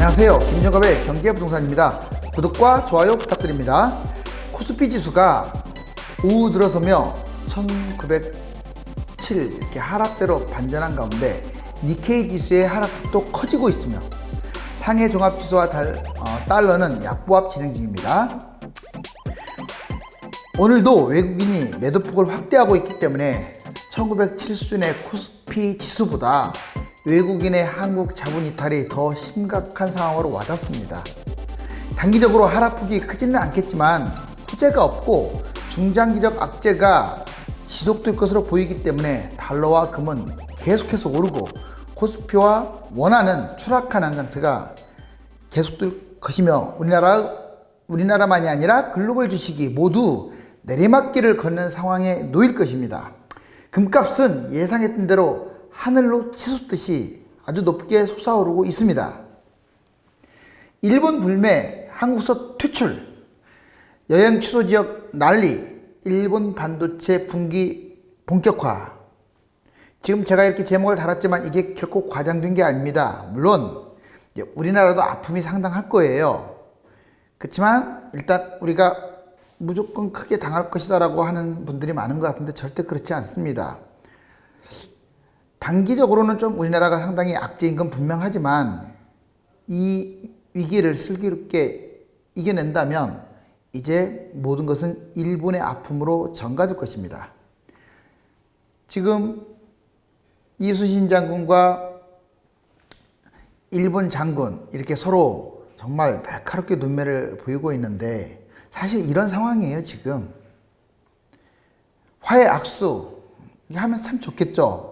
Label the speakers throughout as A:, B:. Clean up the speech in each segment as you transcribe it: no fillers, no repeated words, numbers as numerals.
A: 안녕하세요. 김정갑의 경제부동산입니다. 구독과 좋아요 부탁드립니다. 코스피 지수가 오후 들어서며 1907 이렇게 하락세로 반전한 가운데 니케이 지수의 하락폭도 커지고 있으며 상해 종합지수와 달러는 약보합 진행 중입니다. 오늘도 외국인이 매도폭을 확대하고 있기 때문에 1907 수준의 코스피 지수보다 외국인의 한국 자본 이탈이 더 심각한 상황으로 와닿습니다. 단기적으로 하락폭이 크지는 않겠지만 호재가 없고 중장기적 악재가 지속될 것으로 보이기 때문에 달러와 금은 계속해서 오르고 코스피와 원화는 추락한 양상세가 계속될 것이며 우리나라만이 아니라 글로벌 주식이 모두 내리막길을 걷는 상황에 놓일 것입니다. 금값은 예상했던 대로 하늘로 치솟듯이 아주 높게 솟아오르고 있습니다. 일본 불매, 한국서 퇴출, 여행 취소 지역 난리, 일본 반도체 분기 본격화. 지금 제가 이렇게 제목을 달았지만 이게 결코 과장된 게 아닙니다. 물론 우리나라도 아픔이 상당할 거예요. 그렇지만 일단 우리가 무조건 크게 당할 것이다 라고 하는 분들이 많은 것 같은데 절대 그렇지 않습니다. 단기적으로는 좀 우리나라가 상당히 악재인 건 분명하지만 이 위기를 슬기롭게 이겨낸다면 이제 모든 것은 일본의 아픔으로 전가될 것입니다. 지금 이수신 장군과 일본 장군 이렇게 서로 정말 날카롭게 눈매를 보이고 있는데 사실 이런 상황이에요. 지금 화해 악수 하면 참 좋겠죠.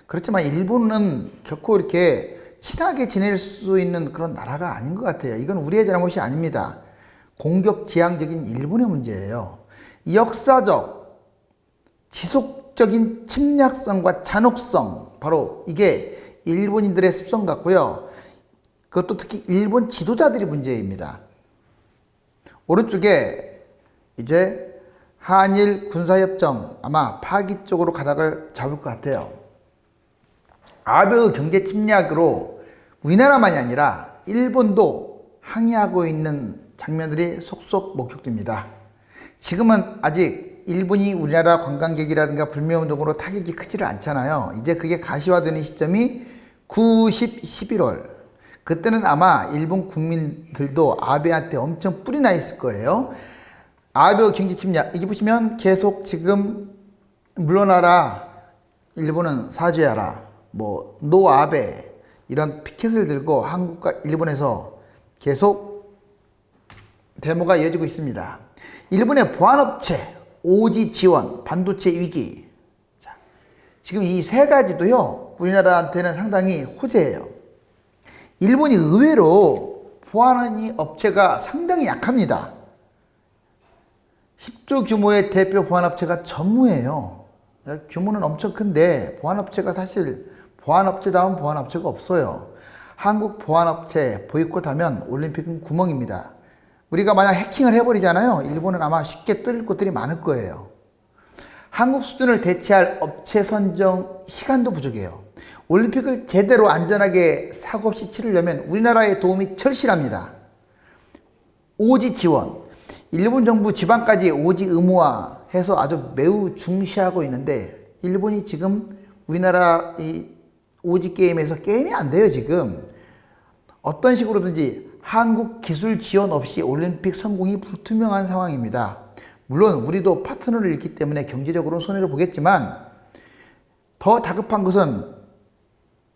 A: 그렇지만 일본은 결코 이렇게 친하게 지낼 수 있는 그런 나라가 아닌 것 같아요. 이건 우리의 잘못이 아닙니다. 공격지향적인 일본의 문제예요. 역사적, 지속적인 침략성과 잔혹성, 바로 이게 일본인들의 습성 같고요. 그것도 특히 일본 지도자들이 문제입니다. 오른쪽에 이제 한일 군사협정 아마 파기 쪽으로 가닥을 잡을 것 같아요. 아베의 경제 침략으로 우리나라만이 아니라 일본도 항의하고 있는 장면들이 속속 목격됩니다. 지금은 아직 일본이 우리나라 관광객이라든가 불매운동으로 타격이 크지를 않잖아요. 이제 그게 가시화되는 시점이 9, 10, 11월. 그때는 아마 일본 국민들도 아베한테 엄청 뿔이 나 있을 거예요. 아베의 경제 침략. 이게 보시면 계속 지금 물러나라. 일본은 사죄하라. 노 아베 이런 피켓을 들고 한국과 일본에서 계속 데모가 이어지고 있습니다. 일본의 보안업체, 오지 지원, 반도체 위기. 자, 지금 이 세 가지도요, 우리나라한테는 상당히 호재예요. 일본이 의외로 보안업체가 상당히 약합니다. 10조 규모의 대표 보안업체가 전무예요. 규모는 엄청 큰데 보안업체가 사실 보안업체다운 보안업체가 없어요. 한국 보안업체 보이콧하면 올림픽은 구멍입니다. 우리가 만약 해킹을 해버리잖아요. 일본은 아마 쉽게 뚫릴 곳들이 많을 거예요. 한국 수준을 대체할 업체 선정 시간도 부족해요. 올림픽을 제대로 안전하게 사고 없이 치르려면 우리나라의 도움이 절실합니다. 오지 지원. 일본 정부 지방까지 오지 의무화해서 아주 매우 중시하고 있는데 일본이 지금 우리나라 이 오지 게임에서 게임이 안 돼요. 지금 어떤 식으로든지 한국 기술 지원 없이 올림픽 성공이 불투명한 상황입니다. 물론 우리도 파트너를 잃기 때문에 경제적으로는 손해를 보겠지만 더 다급한 것은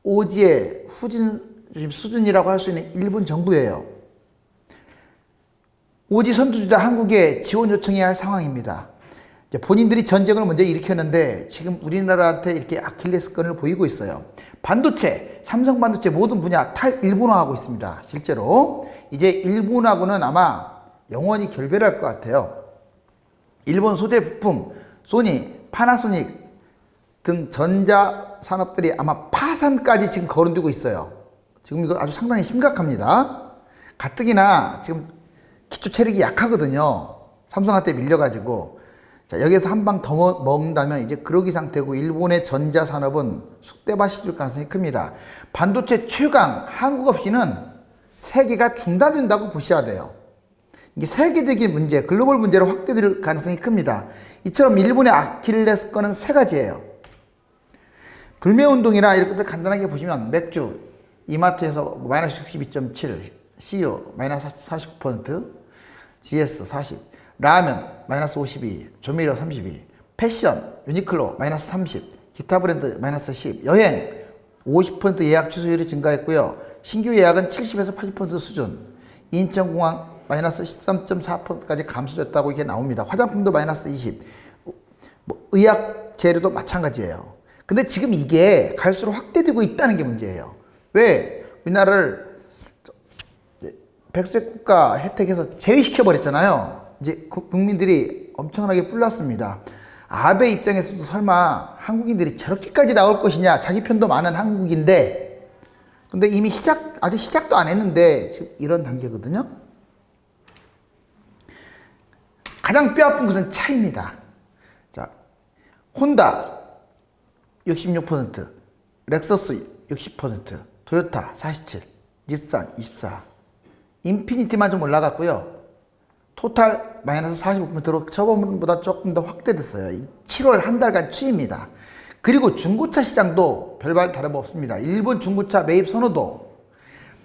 A: 오지의 수준이라고 할 수 있는 일본 정부예요. 오지 선두주자 한국에 지원 요청해야 할 상황입니다. 본인들이 전쟁을 먼저 일으켰는데 지금 우리나라한테 이렇게 아킬레스건을 보이고 있어요. 반도체, 삼성 반도체 모든 분야 탈일본화하고 있습니다. 실제로 이제 일본하고는 아마 영원히 결별할 것 같아요. 일본 소재 부품, 소니, 파나소닉 등 전자산업들이 아마 파산까지 지금 거론되고 있어요. 지금 이거 아주 상당히 심각합니다. 가뜩이나 지금 기초 체력이 약하거든요. 삼성한테 밀려가지고. 자, 여기에서 한 방 더 먹는다면 이제 그러기 상태고 일본의 전자산업은 쑥대밭이 될 가능성이 큽니다. 반도체 최강 한국 없이는 세계가 중단된다고 보셔야 돼요. 이게 세계적인 문제, 글로벌 문제로 확대될 가능성이 큽니다. 이처럼 일본의 아킬레스건은 세 가지예요. 불매운동이나 이런 것들 간단하게 보시면 맥주, 이마트에서 마이너스 62.7, CU 마이너스 49%, GS 40, 라면 마이너스 52, 조미료 32, 패션, 유니클로 마이너스 30, 기타 브랜드 마이너스 10, 여행 50% 예약 취소율이 증가했고요. 신규 예약은 70에서 80% 수준, 인천공항 마이너스 13.4%까지 감소됐다고 이게 나옵니다. 화장품도 마이너스 20, 의약 재료도 마찬가지예요. 근데 지금 이게 갈수록 확대되고 있다는 게 문제예요. 왜? 우리나라를 백색 국가 혜택에서 제외시켜 버렸잖아요. 이제 국민들이 엄청나게 뿔났습니다. 아베 입장에서도 설마 한국인들이 저렇게까지 나올 것이냐, 자기 편도 많은 한국인데, 근데 이미 아직 시작도 안 했는데 지금 이런 단계거든요. 가장 뼈아픈 것은 차입니다. 자, 혼다 66%, 렉서스 60%, 토요타 47, 닛산 24, 인피니티만 좀 올라갔고요. 토탈 마이너스 45%로 저번보다 조금 더 확대됐어요. 7월 한 달간 추이입니다. 그리고 중고차 시장도 별반 다름없습니다. 일본 중고차 매입 선호도,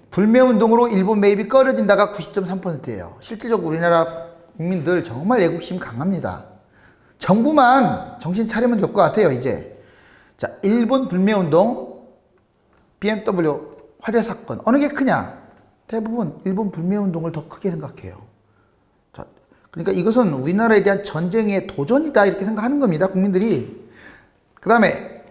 A: 불매운동으로 일본 매입이 꺼려진다가 90.3%예요. 실질적으로 우리나라 국민들 정말 애국심 강합니다. 정부만 정신 차리면 될 것 같아요, 이제. 자, 일본 불매운동, BMW 화재 사건, 어느 게 크냐? 대부분 일본 불매운동을 더 크게 생각해요. 자, 그러니까 이것은 우리나라에 대한 전쟁의 도전이다, 이렇게 생각하는 겁니다, 국민들이. 그 다음에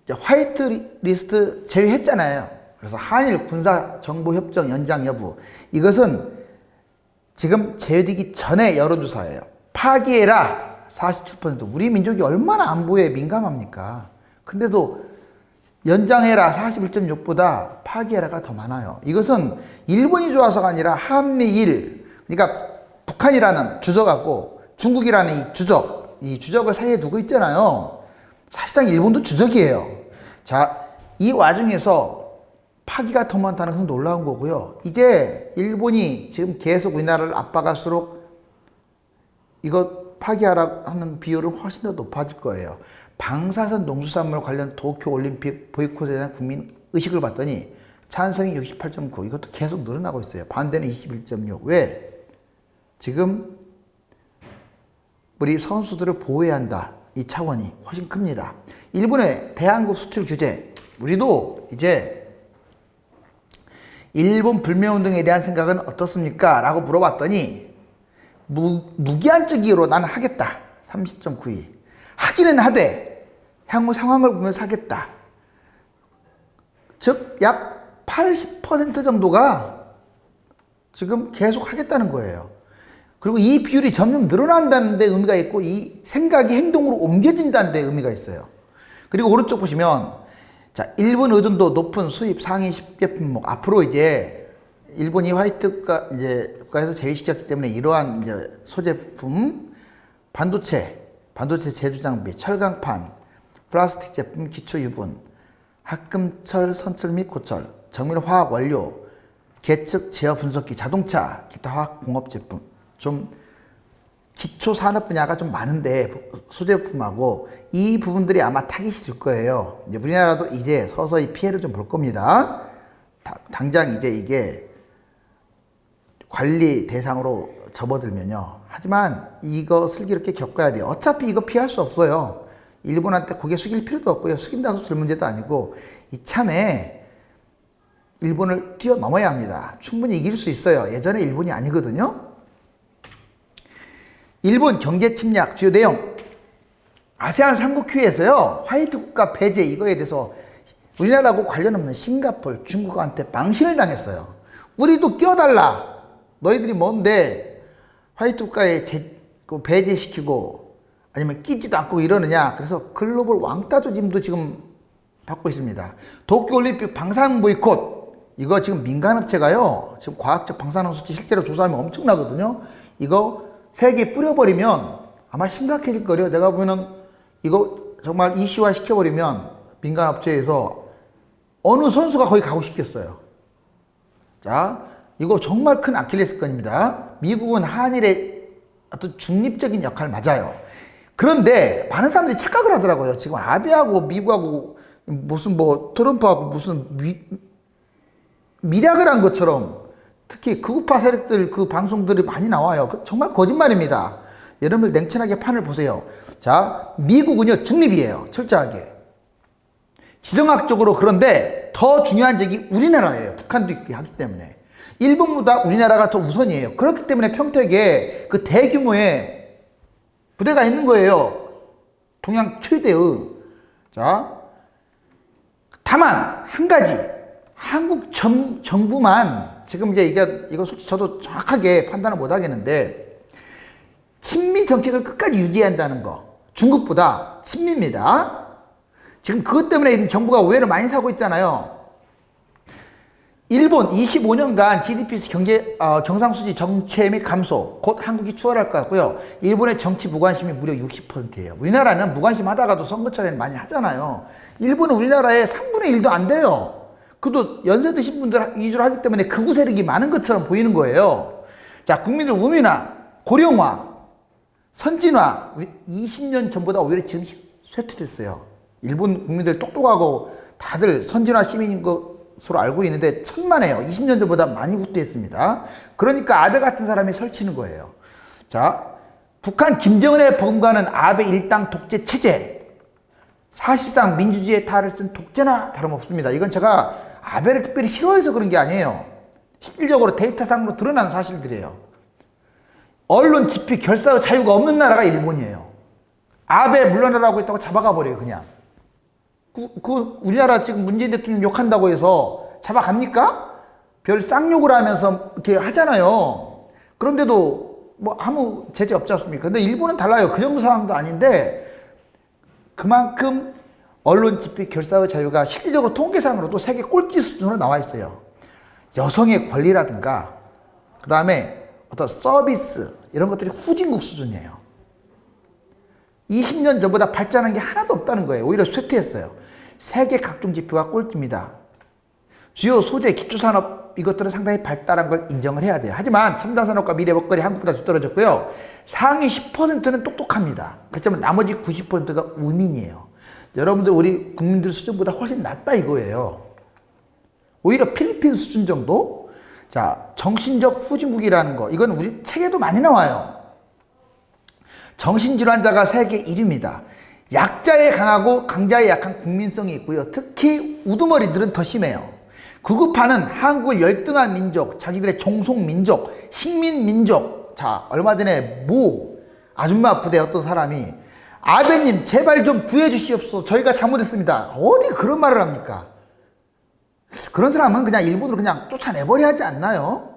A: 화이트 리스트 제외했잖아요. 그래서 한일 군사정보협정 연장 여부, 이것은 지금 제외되기 전에 여론조사예요. 파기해라 47%. 우리 민족이 얼마나 안보에 민감합니까? 근데도 연장해라 41.6보다 파기해라가 더 많아요. 이것은 일본이 좋아서가 아니라 한미일, 그러니까 북한이라는 주적하고 중국이라는 이 주적을 사이에 두고 있잖아요. 사실상 일본도 주적이에요. 자, 이 와중에서 파기가 더 많다는 것은 놀라운 거고요. 이제 일본이 지금 계속 우리나라를 압박할수록 이거 파기하라 하는 비율은 훨씬 더 높아질 거예요. 방사선 농수산물 관련 도쿄올림픽 보이콧에 대한 국민 의식을 봤더니 찬성이 68.9, 이것도 계속 늘어나고 있어요. 반대는 21.6. 왜? 지금 우리 선수들을 보호해야 한다, 이 차원이 훨씬 큽니다. 일본의 대한국 수출 규제, 우리도 이제 일본 불매운동에 대한 생각은 어떻습니까? 라고 물어봤더니 무기한적 이유로 나는 하겠다 30.92, 하기는 하되 향후 상황을 보면서 하겠다, 즉 약 80% 정도가 지금 계속 하겠다는 거예요. 그리고 이 비율이 점점 늘어난다는 데 의미가 있고, 이 생각이 행동으로 옮겨진다는 데 의미가 있어요. 그리고 오른쪽 보시면, 자, 일본 의존도 높은 수입 상위 10개 품목. 앞으로 이제 일본이 화이트 국가에서 제외시켰기 때문에 이러한 이제 소제품, 반도체 제조 장비, 철강판, 플라스틱 제품, 기초 유분, 합금철, 선철 및 고철, 정밀 화학 원료, 계측 제어 분석기, 자동차, 기타 화학 공업 제품, 좀 기초 산업 분야가 좀 많은데 소제품하고 이 부분들이 아마 타깃이 될 거예요. 이제 우리나라도 이제 서서히 피해를 좀 볼 겁니다. 당장 이제 이게 관리 대상으로 접어들면요. 하지만 이것을 이렇게 겪어야 돼요. 어차피 이거 피할 수 없어요. 일본한테 고개 숙일 필요도 없고요. 숙인다고 될 문제도 아니고, 이참에 일본을 뛰어넘어야 합니다. 충분히 이길 수 있어요. 예전에 일본이 아니거든요. 일본 경제 침략 주요 내용. 아세안 3국회에서요, 화이트 국가 배제 이거에 대해서 우리나라하고 관련 없는 싱가포르, 중국한테 망신을 당했어요. 우리도 끼워달라. 너희들이 뭔데 화이트 국가에 배제시키고 아니면 끼지도 않고 이러느냐. 그래서 글로벌 왕따 조짐도 지금 받고 있습니다. 도쿄올림픽 방사능 보이콧, 이거 지금 민간업체가요, 지금 과학적 방사능 수치 실제로 조사하면 엄청나거든요. 이거 세계에 뿌려버리면 아마 심각해질 거예요. 내가 보면은 이거 정말 이슈화 시켜버리면 민간업체에서 어느 선수가 거기 가고 싶겠어요. 자, 이거 정말 큰 아킬레스건입니다. 미국은 한일의 어떤 중립적인 역할 맞아요. 그런데 많은 사람들이 착각을 하더라고요. 지금 아베하고 미국하고 무슨 뭐 트럼프하고 무슨 밀약을 한 것처럼 특히 극우파 세력들 그 방송들이 많이 나와요. 정말 거짓말입니다. 여러분들 냉철하게 판을 보세요. 자, 미국은요 중립이에요. 철저하게. 지정학적으로. 그런데 더 중요한 적이 우리나라예요. 북한도 있게 하기 때문에. 일본보다 우리나라가 더 우선이에요. 그렇기 때문에 평택에 그 대규모의 부대가 있는 거예요. 동양 최대의. 자, 다만 한 가지, 한국 정부만 지금 이제 이거 솔직히 저도 정확하게 판단을 못 하겠는데, 친미 정책을 끝까지 유지해야 한다는 거. 중국보다 친미입니다. 지금 그것 때문에 정부가 오해를 많이 사고 있잖아요. 일본 25년간 GDP 경상수지 정체 및 감소, 곧 한국이 추월할 것 같고요. 일본의 정치 무관심이 무려 60%예요. 우리나라는 무관심 하다가도 선거철에는 많이 하잖아요. 일본은 우리나라의 3분의 1도 안 돼요. 그도 연세 드신 분들 위주로 하기 때문에 극우 세력이 많은 것처럼 보이는 거예요. 자, 국민들 우민화, 고령화, 선진화, 20년 전보다 오히려 지금 쇠퇴됐어요. 일본 국민들 똑똑하고 다들 선진화 시민인 것으로 알고 있는데 천만에요. 20년 전보다 많이 후퇴했습니다. 그러니까 아베 같은 사람이 설치는 거예요. 자, 북한 김정은의 범과는 아베 일당 독재 체제, 사실상 민주주의의 탈을 쓴 독재나 다름없습니다. 이건 제가 아베를 특별히 싫어해서 그런 게 아니에요. 실질적으로 데이터상으로 드러난 사실들이에요. 언론 집회 결사의 자유가 없는 나라가 일본이에요. 아베 물러나라고 했다고 잡아가 버려요, 그냥. 우리나라 지금 문재인 대통령 욕한다고 해서 잡아갑니까? 별 쌍욕을 하면서 이렇게 하잖아요. 그런데도 뭐 아무 제재 없지 않습니까? 근데 일본은 달라요. 그 정도 상황도 아닌데 그만큼 언론 집회 결사의 자유가 실질적으로 통계상으로도 세계 꼴찌 수준으로 나와 있어요. 여성의 권리라든가 그 다음에 어떤 서비스 이런 것들이 후진국 수준이에요. 20년 전보다 발전한 게 하나도 없다는 거예요. 오히려 쇠퇴했어요. 세계 각종 지표가 꼴찌입니다. 주요 소재, 기초산업 이것들은 상당히 발달한 걸 인정을 해야 돼요. 하지만 첨단산업과 미래 먹거리 한국보다 뒤떨어졌고요. 상위 10%는 똑똑합니다. 그렇지만 나머지 90%가 우민이에요. 여러분들 우리 국민들 수준보다 훨씬 낫다 이거예요. 오히려 필리핀 수준 정도? 자, 정신적 후진국이라는 거 이건 우리 책에도 많이 나와요. 정신질환자가 세계 1위입니다. 약자에 강하고 강자에 약한 국민성이 있고요. 특히 우두머리들은 더 심해요. 극우파는 한국을 열등한 민족, 자기들의 종속민족, 식민민족. 자, 얼마 전에 아줌마 부대 어떤 사람이 아베님 제발 좀 구해주시옵소서. 저희가 잘못했습니다. 어디 그런 말을 합니까? 그런 사람은 그냥 일본으로 그냥 쫓아내버려야 하지 않나요?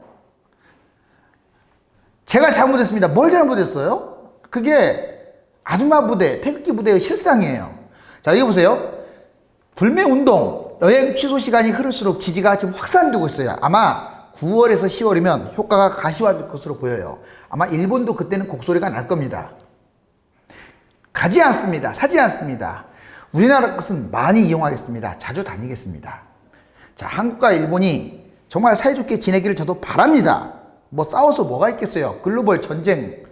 A: 제가 잘못했습니다. 뭘 잘못했어요? 그게 아줌마 부대, 태극기 부대의 실상이에요. 자, 여기 보세요. 불매운동, 여행 취소 시간이 흐를수록 지지가 지금 확산되고 있어요. 아마 9월에서 10월이면 효과가 가시화될 것으로 보여요. 아마 일본도 그때는 곡소리가 날 겁니다. 가지 않습니다. 사지 않습니다. 우리나라 것은 많이 이용하겠습니다. 자주 다니겠습니다. 자, 한국과 일본이 정말 사이좋게 지내기를 저도 바랍니다. 뭐 싸워서 뭐가 있겠어요. 글로벌 전쟁,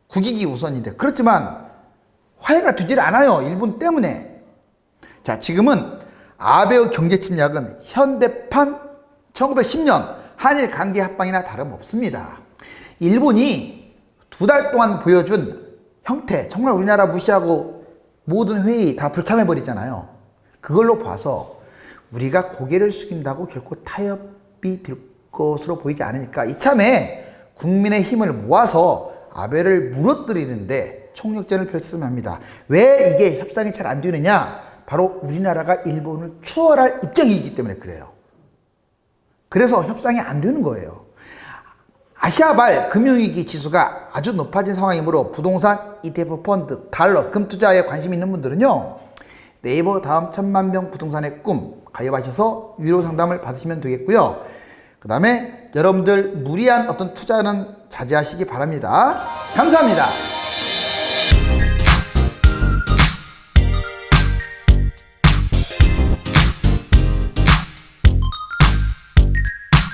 A: 국익이 우선인데. 그렇지만 화해가 되질 않아요. 일본 때문에. 자, 지금은 아베의 경제 침략은 현대판 1910년 한일 관계 합방이나 다름없습니다. 일본이 2달 동안 보여준 형태, 정말 우리나라 무시하고 모든 회의 다 불참해버리잖아요. 그걸로 봐서 우리가 고개를 숙인다고 결코 타협이 될 것으로 보이지 않으니까 이참에 국민의 힘을 모아서 아베를 무너뜨리는데 총력전을 펼쳤으면 합니다. 왜 이게 협상이 잘 안 되느냐? 바로 우리나라가 일본을 추월할 입장이기 때문에 그래요. 그래서 협상이 안 되는 거예요. 아시아발 금융위기 지수가 아주 높아진 상황이므로 부동산, ETF 펀드, 달러, 금투자에 관심 있는 분들은요. 네이버 다음 1000만 명 부동산의 꿈 가입하셔서 유료 상담을 받으시면 되겠고요. 그 다음에 여러분들 무리한 어떤 투자는 자제하시기 바랍니다. 감사합니다.